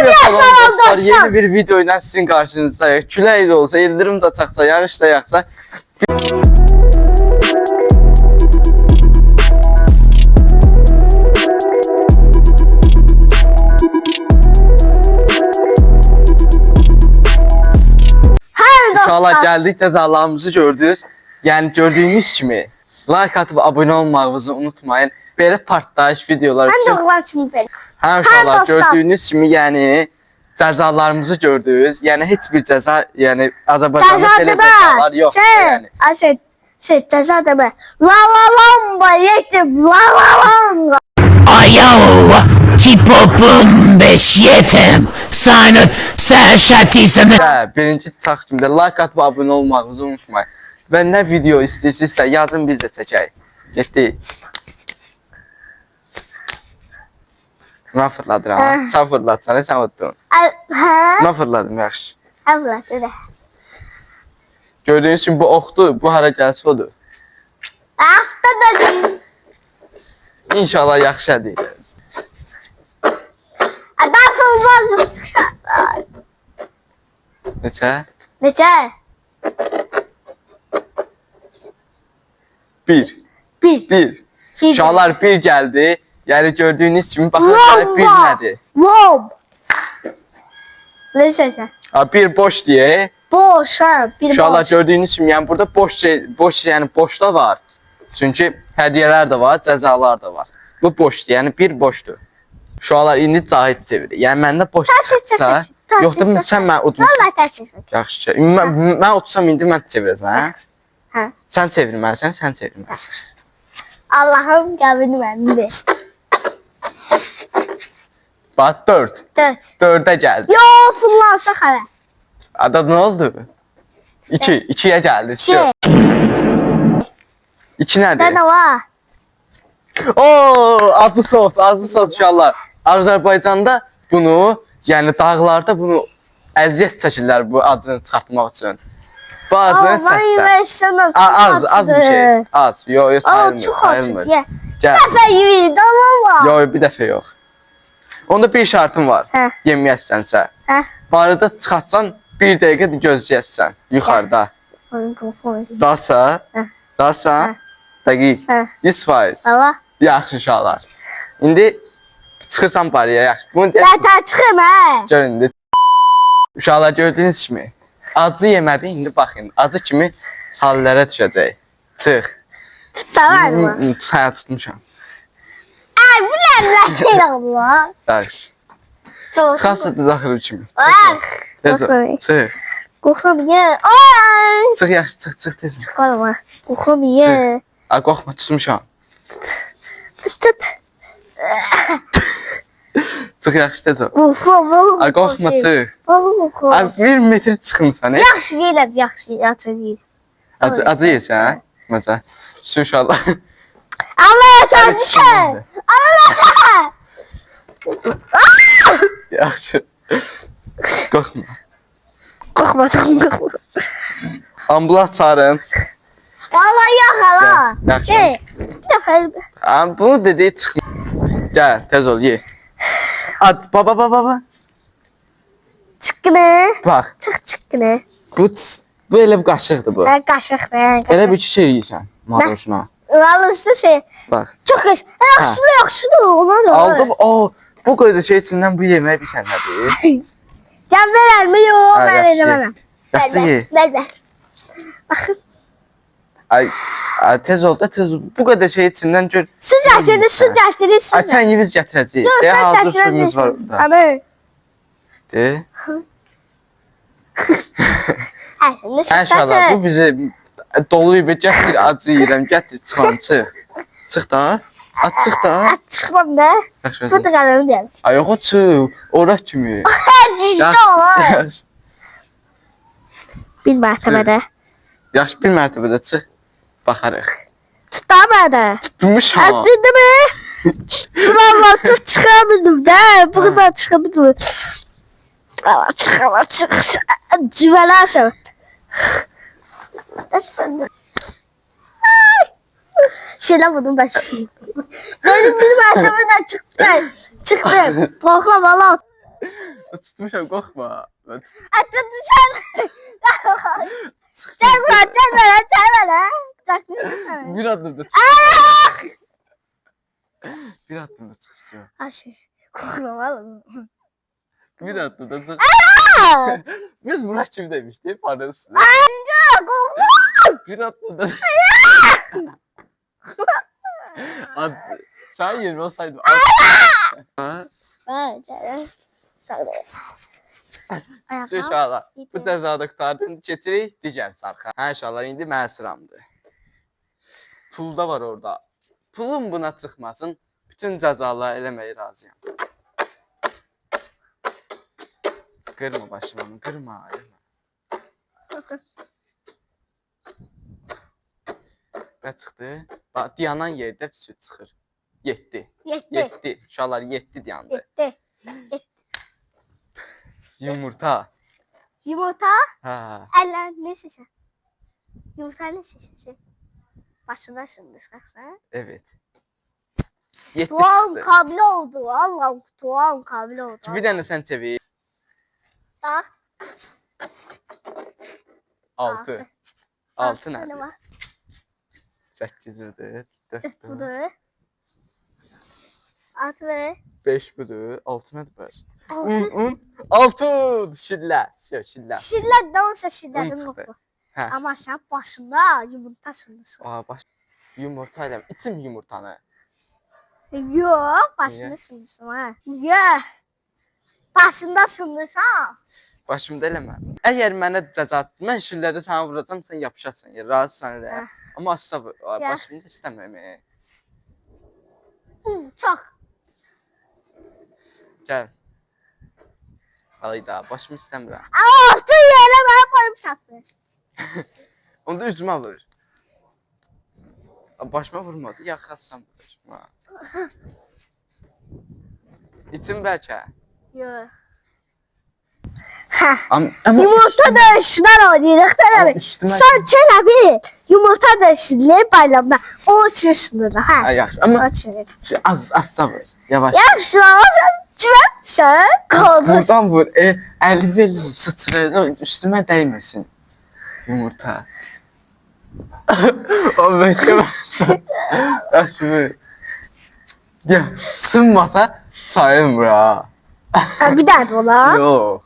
Arkadaşlar yeni bir videoyla sizin karşınızdayız. Külək də olsa, yıldırım da çaxsa, yağış da yağsa. İnşallah geldik cəzalarımızı gördünüz. Yəni gördüyünüz kimi like atıp abone olmağınızı unutmayın. Belə partlayış videolar için. Ben de oğlan kimi belə. İnşallah gördüyünüz kimi yəni cəzalarımızı gördünüz. Yəni heç bir cəza, yəni Azərbaycanda belə cəzalar yox. Yəni Cəza demə. La la lamba yetim. La la lamba. Ayaw, kipopum beş yetim. Sanır səhşətisini. Birinci çax kimi də like atıp abone olmağınızı unutmayın. Və nə video istəyirsinizsə yazın, biz də çəkək. Getdik. Mən fırladım ha. Sən fırlatsan, sən utdun. Hə? Mən fırladım, yaxşı. Allah dedi. Gördüyünüz kimi bu oxdur, bu hara gəlsə odur. Axta da. İnşallah yaxşı hədiyyə. Ben fırmazı çıxar. Neçə? Neçə? Bir. Bir. Uşaqlar bir gəldi. Yəni gördüyünüz kimi baxın bir nədir? Lob. Neçəsə? Bir boş diye. Boş ha, bir boş. Uşaqlar gördüyünüz kimi yəni burada boş yəni boşda var. Çünki hədiyyələr də var, cəzalar da var. Bu boşdur, yəni bir boşdur. Uşaqlar indi Cahid çevirir. Yəni məndə boş çıxsa, yoxdur sən mən udmuşsun. Vallahi təşəkkür. Yaxşı. Mən utsam indi mən çevirəcəm, hə? Hə. Sən çevirməlisən, sən çevirməlisən. Allah'ım qəbrini məndə. Bax 4. 4'e geldi. Yo, fırlansa hələ. Ada ne oldu? 2. 2'ye geldi. 2 Ben nedir? de var. Oo, acı sos uşaqlar. Azərbaycanda bunu, yəni dağlarda bunu əziyyət çəkirlər bu acını çıxartmaq üçün. Bu acını çəksən. Az bir şey. Az. Yo, sayılmır. Gəl. Dəfə yiyir, tamam var. Yo, bir dəfə yox. Onda bir şartım var. Yeməyəsənsə. Barıda çıxartsan 1 dəqiqə gözləyəsən yuxarıda. Dasa. Dəqiq. 100%. Allah. Yaxşı uşaqlar. İndi çıxırsan barıya, yaxşı. Bunu Mən çıxım hə. Gör indi. Uşaqlar gördüyünüz kimi acı yemədi, indi baxın. Acı kimi hallərə düşəcək. Çıx. Tutar mı? Sənə tutmuşam. Ay, bu nə şey Allah. Yaxşı. Çox. Çıxarsa düzəxir kimi. Tez ol. Çıx. Qorxum ye. Ay. Çıx yaxşı, çıx tez ol. Çıxarma. Qorxum ye. Ay qorxma, tutmuşam. Tut. Çıx yaxşı tez ol. Qorxum. Ay qorxma, çıx. Qorxum. Ay 1 metr çıxmısan. Yaxşı yeyirəm, yaxşı yeyirəm. Acı yeyirsən, hə? Məsələn. İnşallah. Allah sən düşər. Allah. Yaxşı. Qorxma. Qorxma. Ambulans çağırın. Allah yox hala. Yaxşı. Şey, bir dəfə. Bunu dediyi çıxma. Gəl, tez ol, ye. At, baba. Çıxqını. Bax, Çıxqını. bu elə bir qaşıqdır bu. Qaşıqdır. Elə bir şey yeyirsən, madoşuna. Vallahi şey. Bax. Çox yaxşıdır, ona da. Aldım, bu qədər şey içindən bu yeməyi bilsən nədir? Can verərmi? Yox, Ha, mən yaxşı, verəməm. Yaxşı ye. Ver. Baxın. Ay, tez ol da, tez ol. Bu qədər şey içindən gör. Su gətirir. Ay, sən yeviz gətirəcəyik. Yox, sən hazır suyumuz var gətirəcəksən. burada. Ana. De. Hər İnşallah, bu bizi doluyub, gətir, acı yeyirəm, gətir, çıxam, çıx. Çıx da. Çıx da. Çıxmam da. Yaxşı, Bu da qalım deyəm. ay, yox, çıx. Ora kimi. Cücdə olar. Yaxşı. Bir mərtəbədə. Yaxşı, bir mərtəbədə çıx. Baxarıq. Tutamadı. Tutmuşam. Attırdı mı? Valla tut çıkabildim de. Buradan çıkabildim. Allah çık. Cüveli aşağı. Şeyle vurdum ben şey. Benim bir mertebeden çıktım. Korkma valla. Tutmuşam, qorxma. Hatta düşen. Gel bura, gel bana, gel bana. Kucaklayayım sana. Bir addımda çıx. Bir addımda çıxsın. Aşı. Korkmamalım. Bir addımda çıx. Biz buna kim demiştik? Pardon size. Korkma. Bir addımda. Ad, sen yerin olsaydım. Ha? İnşallah. Bu cəzada qurtardın. Keçirik digər sarxa. Hə, inşallah indi mənim sıramdır. Pulda var orada. Pulun buna çıxmasın. Bütün cəzaları eləməyə razıyam. Qırma başımı, qırma. Və çıxdı. Bax, dayanan yerdə süt çıxır. 7. 7. Uşaqlar 7 dayandı. 7. Yumurta. Yumurta. Hə. Eller ne seçer? Yumurta ne seçer? Başına şimdi sıksa. Evet. 7 Doğan çıxdı. kabile oldu. Allah doğan kabile oldu. Bir dənə sən çevir. Da. 6. 6 nədir? 8 budur. 4 budur. Budur. 6. 5 budur. 6 nədir bəs? 6. 6 şillə. Şillə. Şillet de olsa şilletin Un çıxdı. koku. Hə. Ama sen başında yumurta sınırsın. Aa, baş yumurta ilə içim yumurtanı. Yok başında Niye? sınırsın ha. Yok. Başında sınırsan. Başımda eləmə. Əgər mənə cəza mən şillədə səni vuracam, sən yapışasan. Razısan elə. Hə. Amma asla Yes. başımda istəmirəm. Çok. Gəl. Hayda, başımı istəmirəm. Ama orta yere ben koyup çattı. Onda üzümə vurur. Başıma vurmadı, yaxasam başıma. İçim bəlkə. Yok. Amma Yumurta dövüşler oynayırıq da abi. üstüme- Sen çel abi. Yumurta dövüşleri bayramda. O için sınırı ha. Ha, yaxşı. Amma O için. az sabır. Yavaş. Yaxşı ama sen kime? Sen kaldır. Buradan vur. Əlvel sıçrayır. Üstümə dəyməsin. Yumurta. O məhkəmə. Yaxşı vur. Ya, sınmasa sayılmır ha. Ha, bir daha da ola. Yox.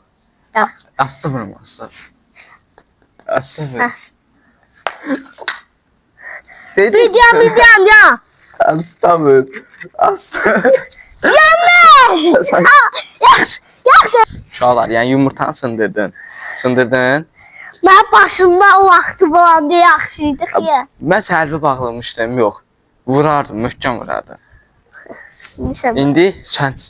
Yaxşı. Asla vurma, asla. Asla vur. Dedim Bildiğim ya. asla vur. Asla. Yanlış. Sen- Yaxşı. Yaxşı. Uşaqlar, yəni yumurtanı sındırdın. Sındırdın. Ben başımda o vakti bulanda yaxşıydık ya. Mən sərvi bağlamışdım, yox. Vurardım, möhkəm vurardım. Nişan. İndi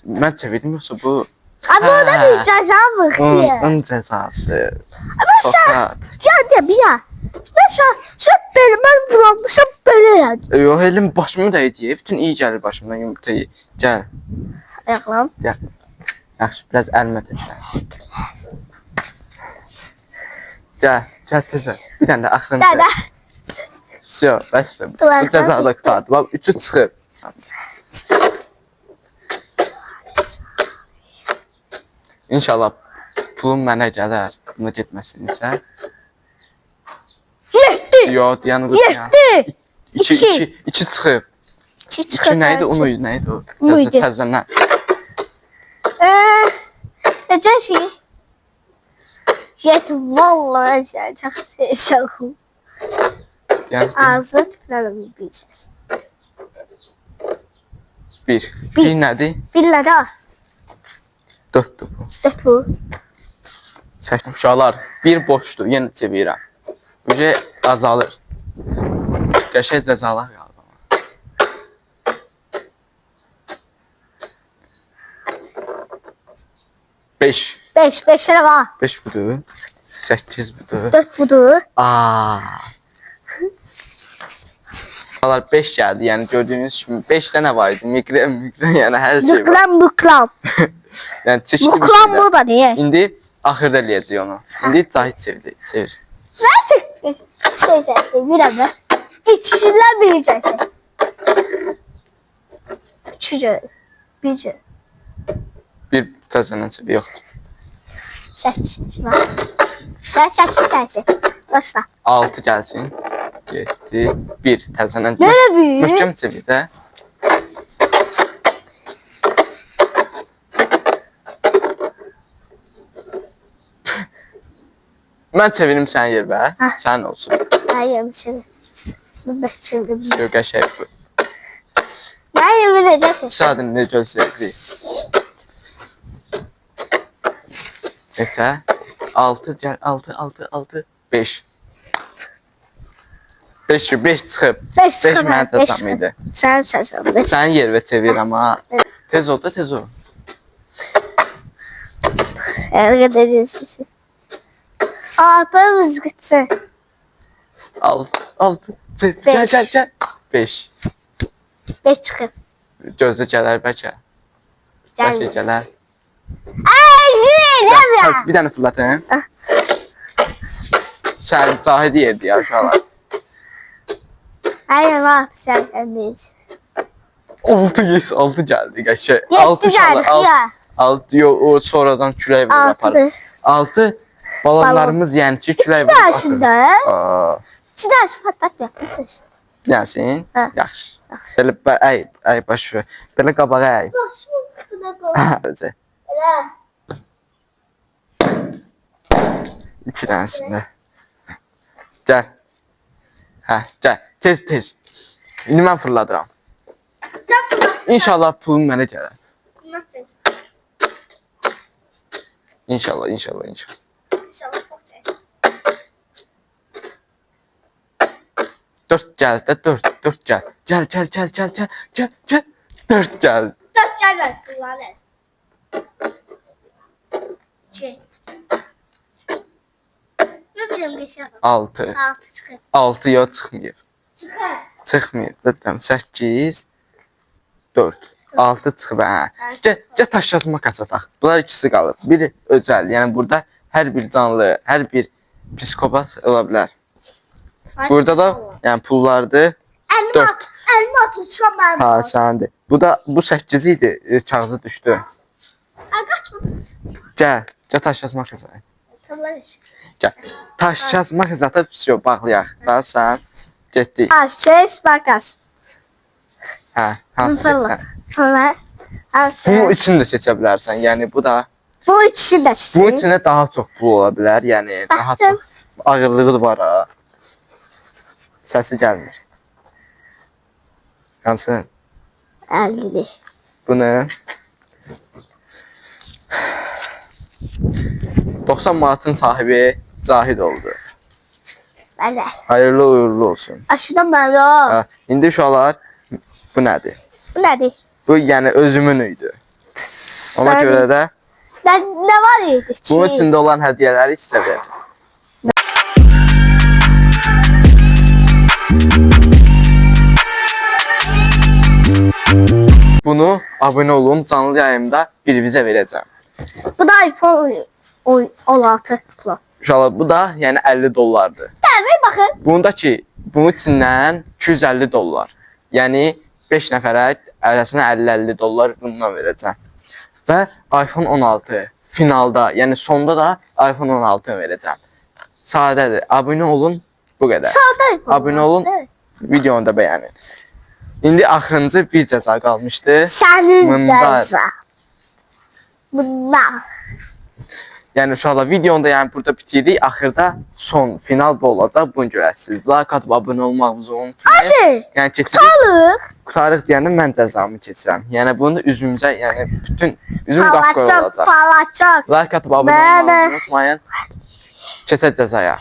mən çevirdim, yoxsa bu Abi orada bir ceza mı ya? onun cəzası. Ama sen Fakat, ya bir ya. Ben sen böyle ben bulanmışım böyle yani. yox, elim başımı dəydi. Bütün iyi gəlir başımdan yumurtayı. Gəl, Ayaklarım. gəl. Yaxşı, biraz əlimə tökər. Gəl, gəl tezə. Bir dənə də axırıncı. Dada. Всё, bəsdir. Bu Ayaqlar cəzada tutdu. qurtardı. Bax, üçü çıxıb. İnşallah pulum mənə gələr. Bunu getməsinizsə. Yetti. Yox, yəni bu Yetti. 2 çıxıb. Çi 2 nə idi? Unu nə idi o? Unu idi. Təzədən. Necə şey? Yetti vallahi sen çok sevdim. Yəni Ağzı tıkladım bir şey. 1. 1 nədir? Billa da. 4-dür bu. Dört bu. Çəkin uşaqlar. 1 boşdur. Yenə çevirəm. Ücə azalır. Qəşəng cəzalar qaldı. 5. Beş tane var. 5 budur. 8 budur. Dört budur. Aa. Uşaqlar 5 gəldi. Yəni gördüyünüz kimi 5 dənə var idi. Mikro, yəni hər şey var. Nuklam. Yəni çeşitli bir Nuklam şeylər. bu da niye? İndi axırda eləyəcək onu. İndi Cahit çevir. Şey bir anda. Hiç şişirlenmeyecek şey. Üçüncü. Birci. Bir təzədən sevi yoxdur. Seç. Sen seç. Başla. 6 gəlsin. 7, 1 təzədən. Nereye büyük? Möhkəm sevi də. Mən çevirim sənin yerə. Sənin olsun. Hayır bir şey. Bu beş çevirdim. Söhqə şey bu. Hayır bileceksin. Sadın ne gözləyəcək. Neçə? 6 gəl, 6, 5. 5 çıxıb. 5 5 mənim cəzam idi. Sen seçin. 5. Sənin yerə çevir amma. Tez ol da, tez ol. Sen gideceksin. Altımız gitsin. 6. Gəl. 5. 5 çıkıp. Gözlə gələr bəlkə. Bəlkə gələr. Ay Jüri Hadi bir dənə fırlatın. Sən Cahid yerdi ya uşaqlar. Hayır bak sen değilsin. 6 gəldi qəşəng. 7 geldik ya. 6 yox, o sonradan külək vurur aparır. 6 balonlarımız yəni ki külək 2 vurur. yaşında. Aa, 2 yaş patlak yapmış. bilənsin? Hə. Yaxşı. Belə ay baş ver. Belə qabağa ay. Bu da bu. Hə, 2 dənəsində. Gəl. Hə, gəl. Tez. İndi mən fırladıram. İnşallah pulum mənə gələr. İnşallah. İnşallah çok şey. 4 gəl də 4 gəl. Gəl. 4 gəl. 4 gelmez kullanır. 2. Ne bileyim geçelim. 6. 6 çıkıyor. 6 yox çıxmıyor. Çıkar. Çıxmıyor. Zaten 8 4 6 çıxıb hə. Gəl taş yazma qaçataq. Bunlar ikisi qalır. Biri özəl. Yəni burada hər bir canlı, hər bir psikopat ola bilər. Burada da yəni pullardır. 4. Elma tutsam ben. Ha, səndir. Bu 8 idi. Kağızı düşdü. Kaçma. Gəl taş yazma qaçataq. Tamam. Gəl. Taş yazma qaçataq vəsiyo bağlayaq. Bax sən getdik. Ses makas. Hə, hansı seçsən? Tamam. Bunun üçün də seçə bilərsən. Yəni bu da Bu ikisi de çiçeği. bunun içində daha çox pul ola bilər. Yəni daha Baxdım. çox ağırlığı var ha. Səsi gəlmir. Hansı? 50. Bunu 90 manatın sahibi Cahid oldu. Böyle. Hayırlı uğurlu olsun. Aşıdan böyle. Ha, indi uşaqlar bu nədir? Bu nedir? Bu yəni özümün idi. Ona Sen- görə də Ne var idi? bunun içində olan hədiyyələri sizə verəcəm. Bunu abunə olun, canlı yayımda birivizə verəcəm. Bu da iPhone 16 Pro. Uşaqlar bu da yəni 50 dollardır. Tabii bakın. Bundakı bunun içindən 250 dollar. Yəni 5 nəfərə ərəsinə 50 dollar bundan verəcəm. Və iPhone 16 finalda, yəni sonda da iPhone 16 verəcəm. Sadədir. Abunə olun. Bu qədər. Sağda iPhone. Abunə olun. Videonu da bəyənin. İndi axırıncı bir cəza qalmışdı. Senin Bunlar. ceza. Bunlar. Yəni uşaqlar videonu da yəni burada bitiririk. Axırda son final bu olacaq. Bunu görəsiniz. Like atıb abunə olmağınızı unutmayın. Şey. Yəni keçirik. Sağlık. Sarıq deyəndə mən cəzamı keçirəm. Yəni bunu üzümüzə, yəni bütün üzüm qapqara Palacak. olacaq. Palacak. Like atıb abunə Bəli. olmağınızı unutmayın. Keçək cəzaya.